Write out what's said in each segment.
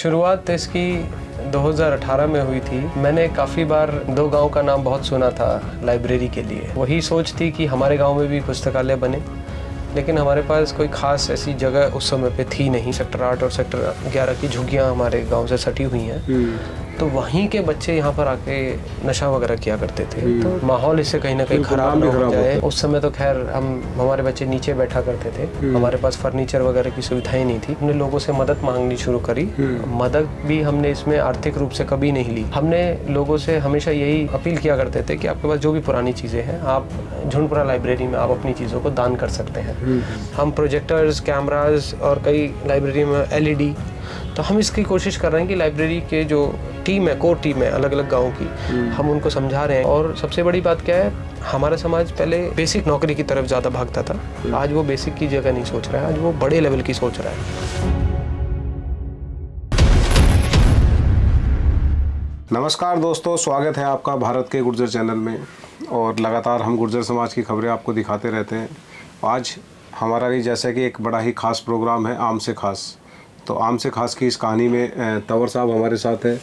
शुरुआत इसकी 2018 में हुई थी। मैंने काफ़ी बार दो गांव का नाम बहुत सुना था लाइब्रेरी के लिए। वही सोच थी कि हमारे गांव में भी पुस्तकालय बने, लेकिन हमारे पास कोई ख़ास ऐसी जगह उस समय पे थी नहीं। सेक्टर 8 और सेक्टर 11 की झुग्गियाँ हमारे गांव से सटी हुई हैं, तो वहीं के बच्चे यहाँ पर आके नशा वगैरह किया करते थे। तो माहौल इससे कहीं ना कहीं ख़राब ना हो जाए। उस समय तो खैर हमारे बच्चे नीचे बैठा करते थे, हमारे पास फर्नीचर वगैरह की सुविधाएं नहीं थी। हमने लोगों से मदद मांगनी शुरू करी। मदद भी हमने इसमें आर्थिक रूप से कभी नहीं ली। हमने लोगों से हमेशा यही अपील किया करते थे कि आपके पास जो भी पुरानी चीज़ें हैं, आप झुंडपुरा लाइब्रेरी में आप अपनी चीज़ों को दान कर सकते हैं। हम प्रोजेक्टर्स, कैमराज और कई लाइब्रेरी में LED, तो हम इसकी कोशिश कर रहे हैं कि लाइब्रेरी के जो टीम है, कोर टीम है अलग अलग गाँव की, हम उनको समझा रहे हैं। और सबसे बड़ी बात क्या है, हमारा समाज पहले बेसिक नौकरी की तरफ ज़्यादा भागता था, आज वो बेसिक की जगह नहीं सोच रहा है, आज वो बड़े लेवल की सोच रहा है। नमस्कार दोस्तों, स्वागत है आपका भारत के गुर्जर चैनल में। और लगातार हम गुर्जर समाज की खबरें आपको दिखाते रहते हैं। आज हमारा भी जैसा कि एक बड़ा ही खास प्रोग्राम है, आम से खास। तो आम से खास की इस कहानी में तंवर साहब हमारे साथ हैं।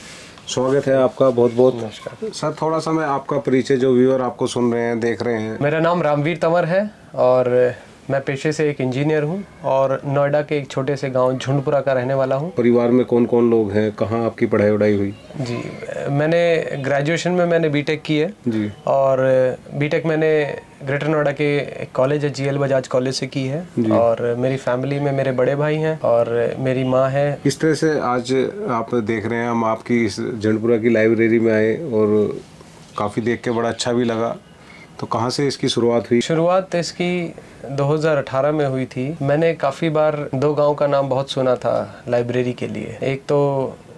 स्वागत है आपका, बहुत बहुत नमस्कार सर। थोड़ा सा मैं आपका परिचय, जो व्यूअर आपको सुन रहे हैं, देख रहे हैं। मेरा नाम रामवीर तंवर है और मैं पेशे से एक इंजीनियर हूं और नोएडा के एक छोटे से गांव झुंडपुरा का रहने वाला हूं। परिवार में कौन कौन लोग हैं, कहाँ आपकी पढ़ाई वढ़ाई हुई? जी, मैंने ग्रेजुएशन में मैंने बीटेक की है जी। और बीटेक मैंने ग्रेटर नोएडा के कॉलेज है, GL बजाज कॉलेज से की है। और मेरी फैमिली में मेरे बड़े भाई हैं और मेरी माँ है। किस तरह से आज आप देख रहे हैं, हम आपकी इस झुंडपुरा की लाइब्रेरी में आए और काफ़ी देख के बड़ा अच्छा भी लगा। तो कहाँ से इसकी शुरुआत हुई? शुरुआत इसकी 2018 में हुई थी। मैंने काफ़ी बार दो गांव का नाम बहुत सुना था लाइब्रेरी के लिए। एक तो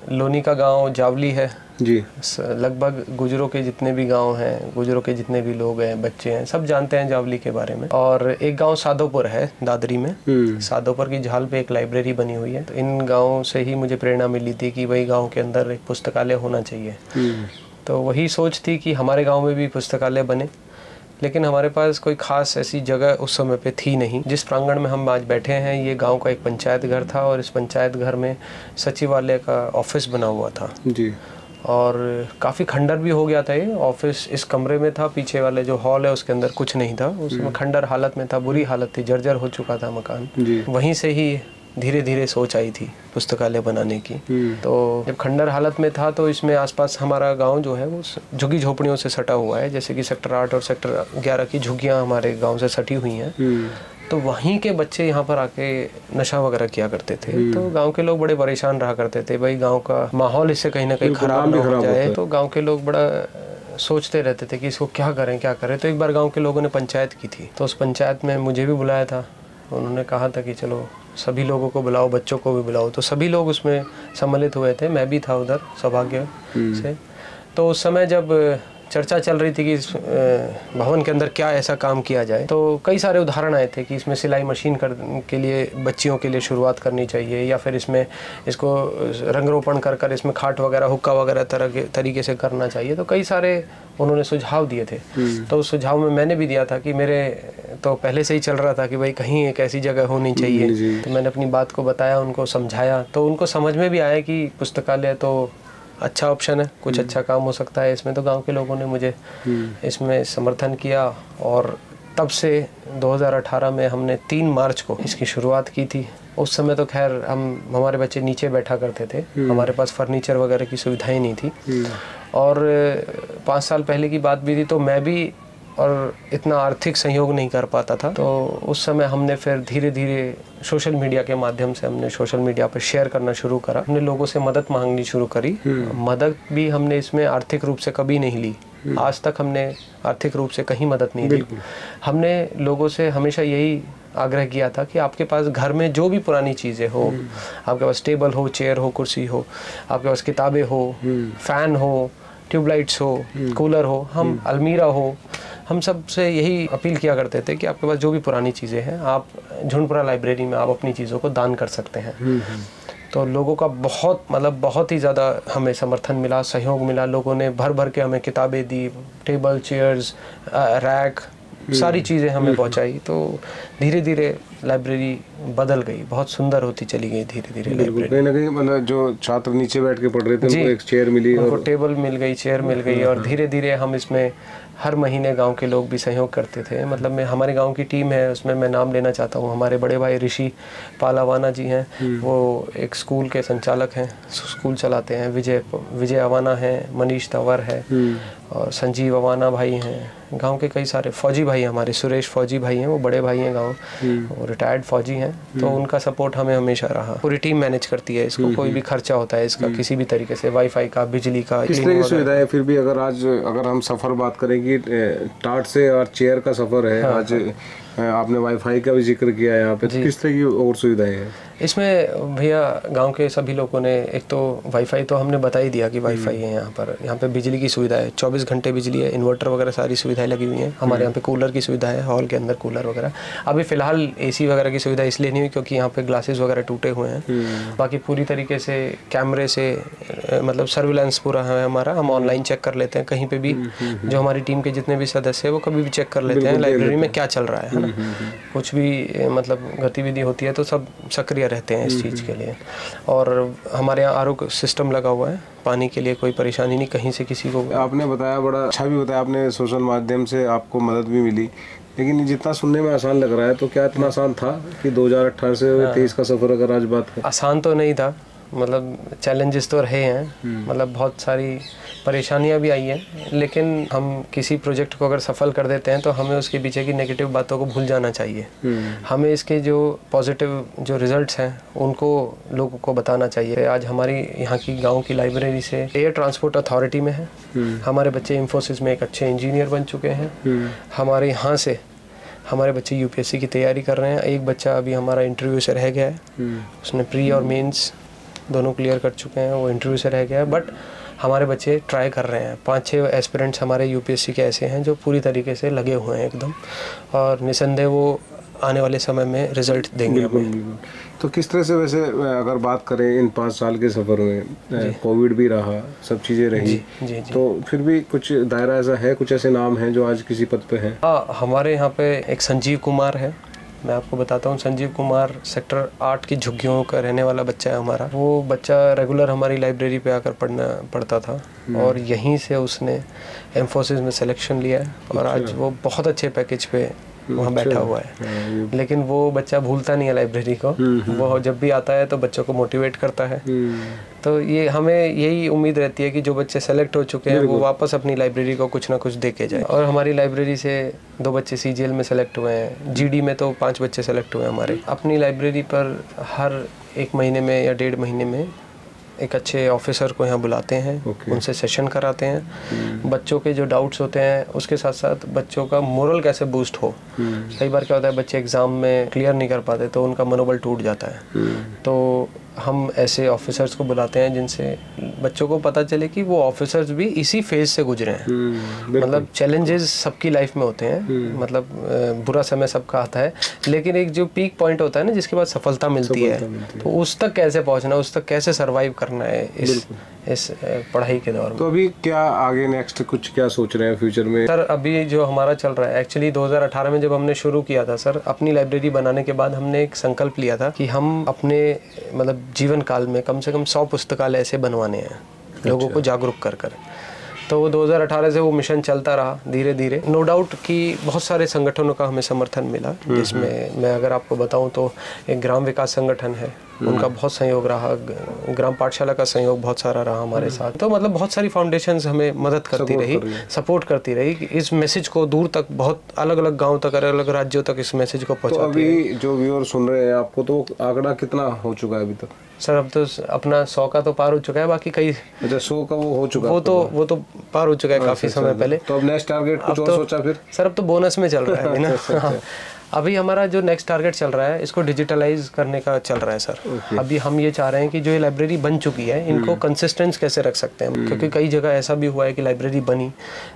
लोनी का गांव जावली है जी, लगभग गुजरों के जितने भी गांव हैं, गुजरों के जितने भी लोग हैं, बच्चे हैं, सब जानते हैं जावली के बारे में। और एक गांव सादोपुर है दादरी में। सादोपुर की झाल पे एक लाइब्रेरी बनी हुई है। तो इन गाँव से ही मुझे प्रेरणा मिली थी कि वही गाँव के अंदर एक पुस्तकालय होना चाहिए। तो वही सोच थी कि हमारे गाँव में भी पुस्तकालय बने, लेकिन हमारे पास कोई ख़ास ऐसी जगह उस समय पे थी नहीं। जिस प्रांगण में हम आज बैठे हैं, ये गांव का एक पंचायत घर था और इस पंचायत घर में सचिवालय का ऑफिस बना हुआ था जी। और काफ़ी खंडर भी हो गया था ये ऑफिस। इस कमरे में था, पीछे वाले जो हॉल है उसके अंदर कुछ नहीं था। उसमें खंडर हालत में था, बुरी हालत थी, जर्जर हो चुका था मकान जी। वहीं से ही धीरे धीरे सोच आई थी पुस्तकालय बनाने की। तो जब खंडर हालत में था तो इसमें आसपास हमारा गांव जो है वो झुग्गी झोपड़ियों से सटा हुआ है। जैसे कि सेक्टर 8 और सेक्टर 11 की झुग्गियां हमारे गांव से सटी हुई हैं। तो वहीं के बच्चे यहाँ पर आके नशा वगैरह किया करते थे। तो गांव के लोग बड़े परेशान रहा करते थे, भाई गाँव का माहौल इससे कहीं ना कहीं ख़राब ना हो जाए। तो गाँव के लोग बड़ा सोचते रहते थे कि इसको क्या करें। तो एक बार गाँव के लोगों ने पंचायत की थी, तो उस पंचायत में मुझे भी बुलाया था। उन्होंने कहा था कि चलो सभी लोगों को बुलाओ, बच्चों को भी बुलाओ। तो सभी लोग उसमें सम्मिलित हुए थे, मैं भी था उधर सौभाग्य से। तो उस समय जब चर्चा चल रही थी कि इस भवन के अंदर क्या ऐसा काम किया जाए, तो कई सारे उदाहरण आए थे कि इसमें सिलाई मशीन के लिए बच्चियों के लिए शुरुआत करनी चाहिए, या फिर इसमें इसको रंगरोपण कर इसमें खाट वगैरह, हुक्का वगैरह तरीके से करना चाहिए। तो कई सारे उन्होंने सुझाव दिए थे। तो उस सुझाव में मैंने भी दिया था कि मेरे तो पहले से ही चल रहा था कि भाई कहीं एक ऐसी जगह होनी चाहिए। तो मैंने अपनी बात को बताया, उनको समझाया। तो उनको समझ में भी आया कि पुस्तकालय तो अच्छा ऑप्शन है, कुछ अच्छा काम हो सकता है इसमें। तो गांव के लोगों ने मुझे इसमें समर्थन किया और तब से 2018 में हमने 3 मार्च को इसकी शुरुआत की थी। उस समय तो खैर हमारे बच्चे नीचे बैठा करते थे, हमारे पास फर्नीचर वगैरह की सुविधाएं नहीं थी। और 5 साल पहले की बात भी थी, तो मैं भी और इतना आर्थिक सहयोग नहीं कर पाता था। तो उस समय हमने फिर धीरे धीरे सोशल मीडिया के माध्यम से हमने सोशल मीडिया पर शेयर करना शुरू करा। हमने लोगों से मदद मांगनी शुरू करी। मदद भी हमने इसमें आर्थिक रूप से कभी नहीं ली। आज तक हमने आर्थिक रूप से कहीं मदद नहीं ली। हमने लोगों से हमेशा यही आग्रह किया था कि आपके पास घर में जो भी पुरानी चीज़ें हो, आपके पास टेबल हो, चेयर हो, कुर्सी हो, आपके पास किताबें हो, फ़ैन हो, ट्यूबलाइट्स हो, कूलर हो, हम अलमीरा हो, हम सब से यही अपील किया करते थे कि आपके पास जो भी पुरानी चीज़ें हैं, आप झुंडपुरा लाइब्रेरी में आप अपनी चीज़ों को दान कर सकते हैं। तो लोगों का बहुत ही ज़्यादा हमें समर्थन मिला, सहयोग मिला। लोगों ने भर भर के हमें किताबें दी, टेबल, चेयर्स, रैक, सारी चीज़ें हमें पहुंचाई। तो धीरे धीरे लाइब्रेरी बदल गई, बहुत सुंदर होती चली गई धीरे धीरे लाइब्रेरी। कहीं ना कहीं मतलब जो छात्र नीचे बैठ के पढ़ रहे थे उनको एक चेयर मिली, उनको टेबल मिल गई, चेयर मिल गई, और धीरे धीरे हम इसमें हर महीने गांव के लोग भी सहयोग करते थे। मतलब मैं, हमारे गांव की टीम है, उसमें मैं नाम लेना चाहता हूँ। हमारे बड़े भाई ऋषि पालावाना जी हैं, वो एक स्कूल के संचालक हैं, स्कूल चलाते हैं। विजय अवाना है, मनीष तंवर है, और संजीव अवाना भाई हैं। गांव के कई सारे फौजी भाई, हमारे सुरेश फौजी भाई हैं, वो बड़े भाई हैं गांव, वो रिटायर्ड फौजी हैं। तो उनका सपोर्ट हमें हमेशा रहा। पूरी टीम मैनेज करती है इसको। कोई भी खर्चा होता है इसका किसी भी तरीके से, वाईफाई का, बिजली का, किस तरह की सुविधा है। फिर भी अगर हम सफ़र बात करें कि टाट से और चेयर का सफ़र है, आज आपने वाईफाई का भी जिक्र किया है यहाँ पे, तो किस तरह की और सुविधाएं हैं इसमें? भैया गांव के सभी लोगों ने, एक तो वाईफाई तो हमने बता ही दिया कि वाईफाई है यहाँ पे बिजली की सुविधा है, 24 घंटे बिजली है, इन्वर्टर वगैरह सारी सुविधाएं लगी हुई हैं। हमारे यहाँ पे कूलर की सुविधा है, हॉल के अंदर कूलर वगैरह। अभी फ़िलहाल एसी वगैरह की सुविधा इसलिए नहीं हुई क्योंकि यहाँ पे ग्लासेस वगैरह टूटे हुए हैं। बाकी पूरी तरीके से कैमरे से मतलब सर्विलांस पूरा है हमारा। हम ऑनलाइन चेक कर लेते हैं कहीं पर भी, जो हमारी टीम के जितने भी सदस्य हैं वो कभी भी चेक कर लेते हैं लाइब्रेरी में क्या चल रहा है ना। कुछ भी मतलब गतिविधि होती है तो सब सक्रिय रहते हैं इस चीज़ के लिए। और हमारे यहाँ आरओ सिस्टम लगा हुआ है, पानी के लिए कोई परेशानी नहीं कहीं से किसी को। आपने बताया, बड़ा अच्छा भी बताया आपने, सोशल माध्यम से आपको मदद भी मिली, लेकिन जितना सुनने में आसान लग रहा है, तो क्या इतना आसान था कि 2018 से 23 का सफ़र अगर आज बात करें? आसान तो नहीं था, मतलब चैलेंजेस तो रहे हैं, मतलब बहुत सारी परेशानियां भी आई हैं। लेकिन हम किसी प्रोजेक्ट को अगर सफल कर देते हैं तो हमें उसके पीछे की नेगेटिव बातों को भूल जाना चाहिए। हमें इसके जो पॉजिटिव जो रिजल्ट्स हैं उनको लोगों को बताना चाहिए। आज हमारी यहाँ की गांव की लाइब्रेरी से एयर ट्रांसपोर्ट अथॉरिटी में है, हमारे बच्चे इंफोसिस में एक अच्छे इंजीनियर बन चुके हैं। हमारे यहाँ से हमारे बच्चे यूपीएससी की तैयारी कर रहे हैं। एक बच्चा अभी हमारा इंटरव्यू से रह गया है, उसने प्री और मेंस दोनों क्लियर कर चुके हैं, वो इंटरव्यू से रह गया है। बट हमारे बच्चे ट्राई कर रहे हैं। 5-6 एस्पिरेंट्स हमारे यूपीएससी के ऐसे हैं जो पूरी तरीके से लगे हुए हैं एकदम, और निसंदेह वो आने वाले समय में रिजल्ट देंगे हमें। तो किस तरह से, वैसे अगर बात करें इन 5 साल के सफ़र में, कोविड भी रहा, सब चीज़ें रही, तो फिर भी कुछ दायरा ऐसा है, कुछ ऐसे नाम हैं जो आज किसी पद पे हैं? हाँ, हमारे यहाँ पे एक संजीव कुमार है, मैं आपको बताता हूँ। संजीव कुमार सेक्टर 8 की झुग्गियों का रहने वाला बच्चा है हमारा। वो बच्चा रेगुलर हमारी लाइब्रेरी पे आकर पढ़ता था, और यहीं से उसने इंफोसिस में सिलेक्शन लिया है, और आज वो बहुत अच्छे पैकेज पे वहाँ बैठा हुआ है। लेकिन वो बच्चा भूलता नहीं है लाइब्रेरी को, वो जब भी आता है तो बच्चों को मोटिवेट करता है। तो ये हमें यही उम्मीद रहती है कि जो बच्चे सेलेक्ट हो चुके हैं वो वापस अपनी लाइब्रेरी को कुछ ना कुछ दे के जाए। और हमारी लाइब्रेरी से 2 बच्चे सीजीएल में सेलेक्ट हुए हैं, जीडी में तो 5 बच्चे सेलेक्ट हुए हैं हमारे। अपनी लाइब्रेरी पर हर 1 महीने में या 1.5 महीने में एक अच्छे ऑफिसर को यहाँ बुलाते हैं, उनसे सेशन कराते हैं। बच्चों के जो डाउट्स होते हैं उसके साथ साथ बच्चों का मोरल कैसे बूस्ट हो। कई बार क्या होता है, बच्चे एग्ज़ाम में क्लियर नहीं कर पाते तो उनका मनोबल टूट जाता है। तो हम ऐसे ऑफिसर्स को बुलाते हैं जिनसे बच्चों को पता चले कि वो ऑफिसर्स भी इसी फेज से गुजरे हैं। मतलब चैलेंजेस सबकी लाइफ में होते हैं, मतलब बुरा समय सबका आता है, लेकिन एक जो पीक पॉइंट होता है ना जिसके बाद सफलता मिलती है, तो उस तक कैसे पहुंचना, उस तक कैसे सरवाइव करना है इस पढ़ाई के दौर में। तो अभी क्या आगे नेक्स्ट कुछ क्या सोच रहे हैं फ्यूचर में? सर अभी जो हमारा चल रहा है, एक्चुअली 2018 में जब हमने शुरू किया था सर, अपनी लाइब्रेरी बनाने के बाद हमने एक संकल्प लिया था कि हम अपने मतलब जीवन काल में कम से कम 100 पुस्तकालय ऐसे बनवाने हैं, लोगों को जागरूक कर कर। तो 2018 से वो मिशन चलता रहा धीरे धीरे। नो डाउट कि बहुत सारे संगठनों का हमें समर्थन मिला, जिसमें मैं अगर आपको बताऊं तो एक ग्राम विकास संगठन है, उनका बहुत सहयोग रहा, ग्राम पाठशाला का सहयोग बहुत सारा रहा हमारे साथ। तो मतलब बहुत सारी फाउंडेशंस हमें मदद करती रही, सपोर्ट करती रही कि इस मैसेज को दूर तक, बहुत अलग अलग गांव तक, अलग अलग राज्यों तक इस मैसेज को पहुंचाते हैं। तो अभी जो व्यूअर सुन रहे हैं आपको, तो आंकड़ा कितना हो चुका है अभी तक? सर अब तो अपना 100 का तो पार हो चुका है, बाकी कई 100 का वो हो चुका, वो तो पार हो चुका है काफी समय पहले। तो अब नेक्स्ट टारगेट कुछ और सोचा फिर? सर अब तो बोनस में चल रहा है ना। अभी हमारा जो नेक्स्ट टारगेट चल रहा है, इसको डिजिटलाइज करने का चल रहा है सर। अभी हम ये चाह रहे हैं कि जो ये लाइब्रेरी बन चुकी है इनको कंसिस्टेंस कैसे रख सकते हैं, क्योंकि कई जगह ऐसा भी हुआ है कि लाइब्रेरी बनी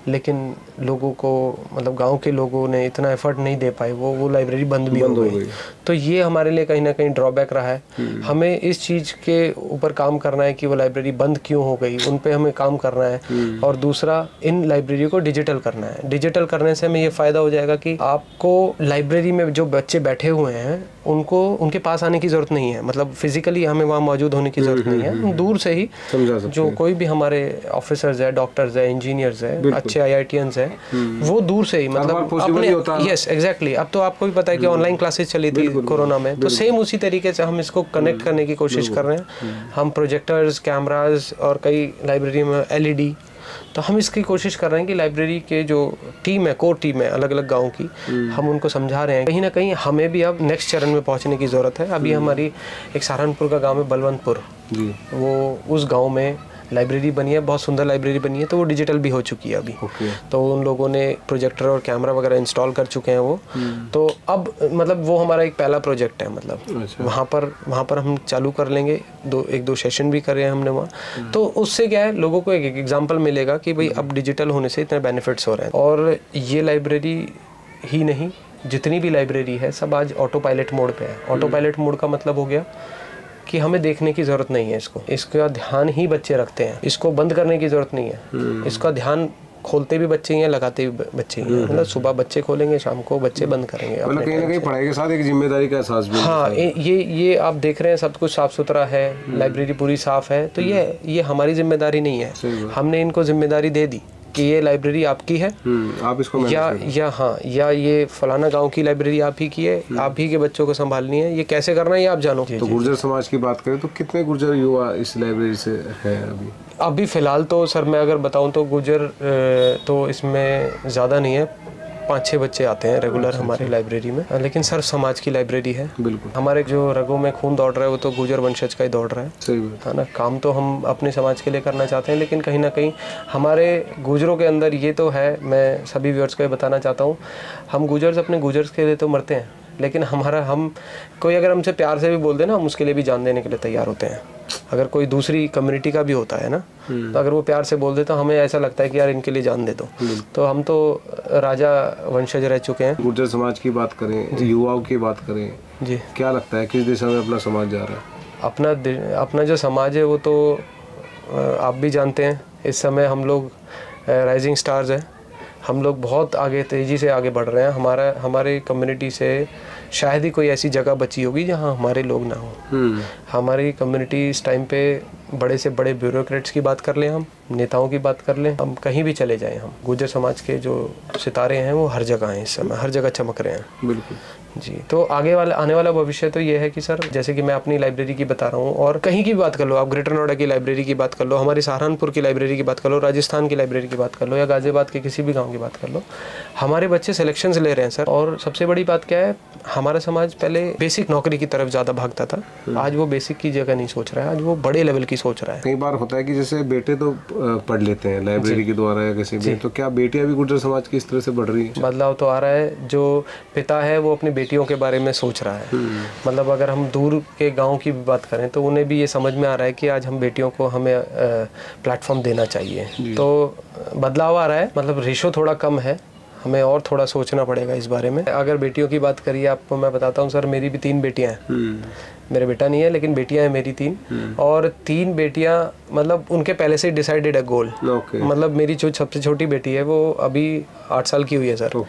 लेकिन लोगों को, मतलब गांव के लोगों ने इतना एफर्ट नहीं दे पाए, वो लाइब्रेरी बंद भी हो गई। तो ये हमारे लिए कहीं ना कहीं ड्रॉबैक रहा है। हमें इस चीज़ के ऊपर काम करना है कि वो लाइब्रेरी बंद क्यों हो गई, उन पर हमें काम करना है। और दूसरा, इन लाइब्रेरी को डिजिटल करना है। डिजिटल करने से हमें ये फ़ायदा हो जाएगा कि आपको लाइब्रेरी लाइब्रेरी में जो बच्चे बैठे हुए हैं उनको उनके पास आने की ज़रूरत नहीं है, मतलब फिजिकली हमें वहाँ मौजूद होने की ज़रूरत नहीं है। हम दूर से ही जो कोई भी हमारे ऑफिसर्स है, डॉक्टर्स है, इंजीनियर्स है, अच्छे IITians है, वो दूर से ही मतलब अपने यस एग्जैक्टली। अब तो आपको भी पता है कि ऑनलाइन क्लासेस चली थी कोरोना में, तो सेम उसी तरीके से हम इसको कनेक्ट करने की कोशिश कर रहे हैं। हम प्रोजेक्टर्स, कैमराज और कई लाइब्रेरी में LED, तो हम इसकी कोशिश कर रहे हैं कि लाइब्रेरी के जो टीम है, कोर टीम है अलग अलग गाँव की, हम उनको समझा रहे हैं। कहीं ना कहीं हमें भी अब नेक्स्ट चरण में पहुंचने की ज़रूरत है। अभी हमारी एक सहारनपुर का गांव है बलवंतपुर, वो उस गांव में लाइब्रेरी बनी है, बहुत सुंदर लाइब्रेरी बनी है, तो वो डिजिटल भी हो चुकी है अभी। तो उन लोगों ने प्रोजेक्टर और कैमरा वगैरह इंस्टॉल कर चुके हैं वो। तो अब मतलब वो हमारा एक पहला प्रोजेक्ट है, मतलब वहाँ पर हम चालू कर लेंगे। एक दो सेशन भी कर रहे हैं हमने वहाँ। तो उससे क्या है, लोगों को एक एग्जाम्पल मिलेगा कि भाई अब डिजिटल होने से इतने बेनिफिट्स हो रहे हैं। और ये लाइब्रेरी ही नहीं, जितनी भी लाइब्रेरी है सब आज ऑटो पायलट मोड पे है। ऑटो पायलट मोड का मतलब हो गया कि हमें देखने की ज़रूरत नहीं है इसका ध्यान ही बच्चे रखते हैं, इसको बंद करने की ज़रूरत नहीं है। इसका ध्यान खोलते भी बच्चे ही हैं, लगाते भी बच्चे ही हैं। मतलब सुबह बच्चे खोलेंगे, शाम को बच्चे बंद करेंगे। मतलब कहीं ना कहीं पढ़ाई के साथ एक जिम्मेदारी का एहसास भी। हाँ, ये आप देख रहे हैं सब कुछ साफ सुथरा है, लाइब्रेरी पूरी साफ है, तो ये हमारी जिम्मेदारी नहीं है। हमने इनको जिम्मेदारी दे दी कि ये लाइब्रेरी आपकी है, आप इसको या ये फलाना गांव की लाइब्रेरी आप ही की है, आप ही के बच्चों को संभालनी है, ये कैसे करना है ये आप जानो। तो गुर्जर समाज की बात करें तो कितने गुर्जर युवा इस लाइब्रेरी से है अभी फ़िलहाल तो सर मैं अगर बताऊं तो गुर्जर तो इसमें ज़्यादा नहीं है, 5-6 बच्चे आते हैं रेगुलर हमारी लाइब्रेरी में, लेकिन सर्व समाज की लाइब्रेरी है। बिल्कुल। हमारे जो रगों में खून दौड़ रहा है वो तो गुर्जर वंशज का ही दौड़ रहा है। सही बात है ना। काम तो हम अपने समाज के लिए करना चाहते हैं, लेकिन कहीं ना कहीं हमारे गुर्जरों के अंदर ये तो है, मैं सभी व्यूअर्स को ये बताना चाहता हूँ, हम गुर्जर्स अपने गुर्जर्स के लिए तो मरते हैं, लेकिन हम कोई अगर हमसे प्यार से भी बोल दे ना, हम उसके लिए भी जान देने के लिए तैयार होते हैं। अगर कोई दूसरी कम्युनिटी का भी होता है ना, तो अगर वो प्यार से बोल दे तो हमें ऐसा लगता है कि यार इनके लिए जान दे दो। तो हम तो राजा वंशज रह चुके हैं। गुर्जर समाज की बात करें, युवाओं की बात करें जी, क्या लगता है किस दिशा में अपना समाज जा रहा है? अपना जो समाज है वो तो आप भी जानते हैं, इस समय हम लोग राइजिंग स्टार्स हैं, हम लोग बहुत आगे तेज़ी से आगे बढ़ रहे हैं। हमारे कम्युनिटी से शायद ही कोई ऐसी जगह बची होगी जहां हमारे लोग ना हो। हमारी कम्युनिटी इस टाइम पे बड़े से बड़े ब्यूरोक्रेट्स की बात कर लें, हम नेताओं की बात कर लें, हम कहीं भी चले जाएं, हम गुर्जर समाज के जो सितारे हैं वो हर जगह हैं, इस समय हर जगह चमक रहे हैं। बिल्कुल जी। तो आने वाला भविष्य तो ये है कि सर, जैसे कि मैं अपनी लाइब्रेरी की बता रहा हूँ, और कहीं की भी बात कर लो, आप ग्रेटर नोएडा की लाइब्रेरी की बात कर लो, हमारी सहारनपुर की लाइब्रेरी की बात कर लो, राजस्थान की लाइब्रेरी की बात कर लो, या गाजियाबाद के किसी भी गाँव की बात कर लो, हमारे बच्चे सिलेक्शंस ले रहे हैं सर। और सबसे बड़ी बात क्या है, हमारा समाज पहले बेसिक नौकरी की तरफ ज़्यादा भागता था, आज वो बेसिक की जगह नहीं सोच रहा है, आज वो बड़े लेवल की सोच रहा है। कई बार होता है कि जैसे बेटे तो पढ़ लेते हैं लाइब्रेरी के द्वारा या किसी भी, तो क्या बेटियां भी गुर्जर समाज की इस तरह से बढ़ रही है? बदलाव तो आ रहा है। जो पिता है वो अपनी बेटियों के बारे में सोच रहा है। मतलब अगर हम दूर के गांव की भी बात करें तो उन्हें भी ये समझ में आ रहा है कि आज हम बेटियों को हमें प्लेटफॉर्म देना चाहिए। तो बदलाव आ रहा है, मतलब रेशो थोड़ा कम है, हमें और थोड़ा सोचना पड़ेगा इस बारे में। अगर बेटियों की बात करिए, आपको मैं बताता हूँ सर, मेरी भी 3 बेटियाँ हैं। मेरे बेटा नहीं है लेकिन बेटियां हैं मेरी 3, और 3 बेटियां मतलब उनके पहले से डिसाइडेड है गोल। मतलब मेरी जो सबसे छोटी बेटी है वो अभी 8 साल की हुई है सर।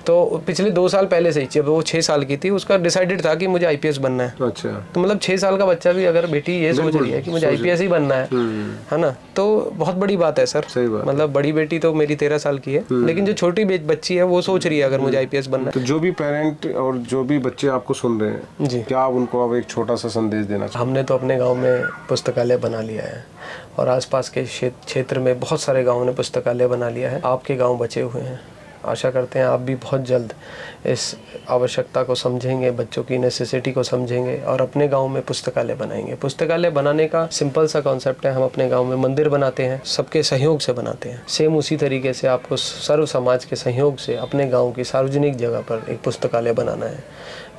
तो पिछले 2 साल पहले से ही, जब वो 6 साल की थी, उसका डिसाइडेड था कि मुझे IPS बनना है। अच्छा। तो मतलब 6 साल का बच्चा भी अगर बेटी ये सोच रही है कि मुझे IPS ही बनना है ना, तो बहुत बड़ी बात है सर। मतलब बड़ी बेटी तो मेरी 13 साल की है, लेकिन जो छोटी बच्ची है वो सोच रही है अगर मुझे IPS बनना है। तो जो भी पेरेंट और जो भी बच्चे आपको सुन रहे हैं जी, क्या आप उनको अब एक छोटा सा संदेश देना चाहिए? हमने तो अपने गाँव में पुस्तकालय बना लिया है, और आसपास के क्षेत्र में बहुत सारे गाँवों ने पुस्तकालय बना लिया है। आपके गाँव बचे हुए हैं, आशा करते हैं आप भी बहुत जल्द इस आवश्यकता को समझेंगे, बच्चों की नेसेसिटी को समझेंगे और अपने गांव में पुस्तकालय बनाएंगे। पुस्तकालय बनाने का सिंपल सा कॉन्सेप्ट है, हम अपने गांव में मंदिर बनाते हैं, सबके सहयोग से बनाते हैं। सेम उसी तरीके से आपको सर्व समाज के सहयोग से अपने गाँव की सार्वजनिक जगह पर एक पुस्तकालय बनाना है।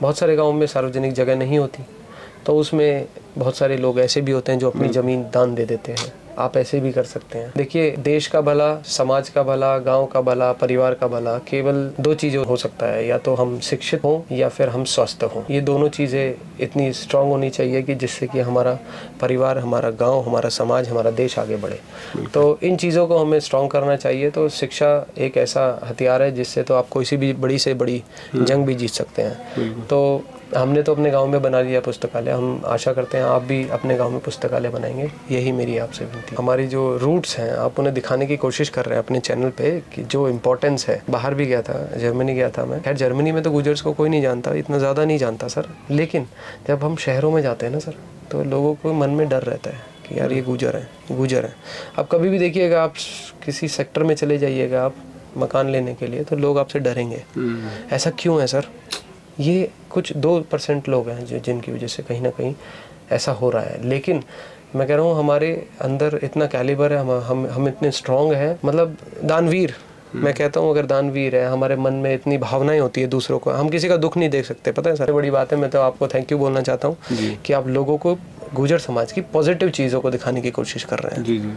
बहुत सारे गाँव में सार्वजनिक जगह नहीं होती, तो उसमें बहुत सारे लोग ऐसे भी होते हैं जो अपनी ज़मीन दान दे देते हैं। आप ऐसे भी कर सकते हैं। देखिए, देश का भला, समाज का भला, गांव का भला, परिवार का भला केवल 2 चीज़ों हो सकता है, या तो हम शिक्षित हों या फिर हम स्वस्थ हों। ये दोनों चीज़ें इतनी स्ट्रांग होनी चाहिए कि जिससे कि हमारा परिवार, हमारा गांव, हमारा समाज, हमारा देश आगे बढ़े। तो इन चीज़ों को हमें स्ट्रांग करना चाहिए। तो शिक्षा एक ऐसा हथियार है जिससे तो आप कोई सी भी बड़ी से बड़ी जंग भी जीत सकते हैं। तो हमने तो अपने गांव में बना लिया पुस्तकालय, हम आशा करते हैं आप भी अपने गांव में पुस्तकालय बनाएंगे। यही मेरी आपसे विनती। हमारी जो रूट्स हैं आप उन्हें दिखाने की कोशिश कर रहे हैं अपने चैनल पे कि जो इम्पोर्टेंस है। बाहर भी गया था, जर्मनी गया था मैं। खैर, जर्मनी में तो गुजर्स को कोई नहीं जानता, इतना ज़्यादा नहीं जानता सर, लेकिन जब हम शहरों में जाते हैं ना सर, तो लोगों को मन में डर रहता है कि यार ये गुजर है। अब कभी भी देखिएगा, आप किसी सेक्टर में चले जाइएगा आप मकान लेने के लिए, तो लोग आपसे डरेंगे। ऐसा क्यों है सर? ये कुछ 2% लोग हैं जो जिनकी वजह से कहीं ना कहीं ऐसा हो रहा है। लेकिन मैं कह रहा हूँ हमारे अंदर इतना कैलिबर है, हम इतने स्ट्रॉन्ग हैं, मतलब दानवीर। मैं कहता हूँ अगर दानवीर है, हमारे मन में इतनी भावनाएं होती है दूसरों को, हम किसी का दुख नहीं देख सकते। पता है सर, बड़ी बात है। मैं तो आपको थैंक यू बोलना चाहता हूँ कि आप लोगों को गुजर समाज की पॉजिटिव चीज़ों को दिखाने की कोशिश कर रहे हैं। जी जी,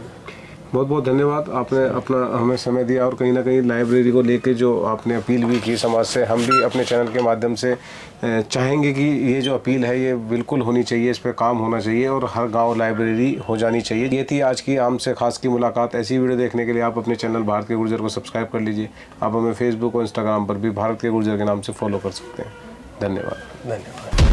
बहुत बहुत धन्यवाद। आपने अपना हमें समय दिया और कहीं ना कहीं लाइब्रेरी को लेके जो आपने अपील भी की समाज से, हम भी अपने चैनल के माध्यम से चाहेंगे कि ये जो अपील है ये बिल्कुल होनी चाहिए, इस पर काम होना चाहिए और हर गांव लाइब्रेरी हो जानी चाहिए। ये थी आज की आम से खास की मुलाकात। ऐसी वीडियो देखने के लिए आप अपने चैनल भारत के गुर्जर को सब्सक्राइब कर लीजिए। आप हमें फेसबुक और इंस्टाग्राम पर भी भारत के गुर्जर के नाम से फॉलो कर सकते हैं। धन्यवाद।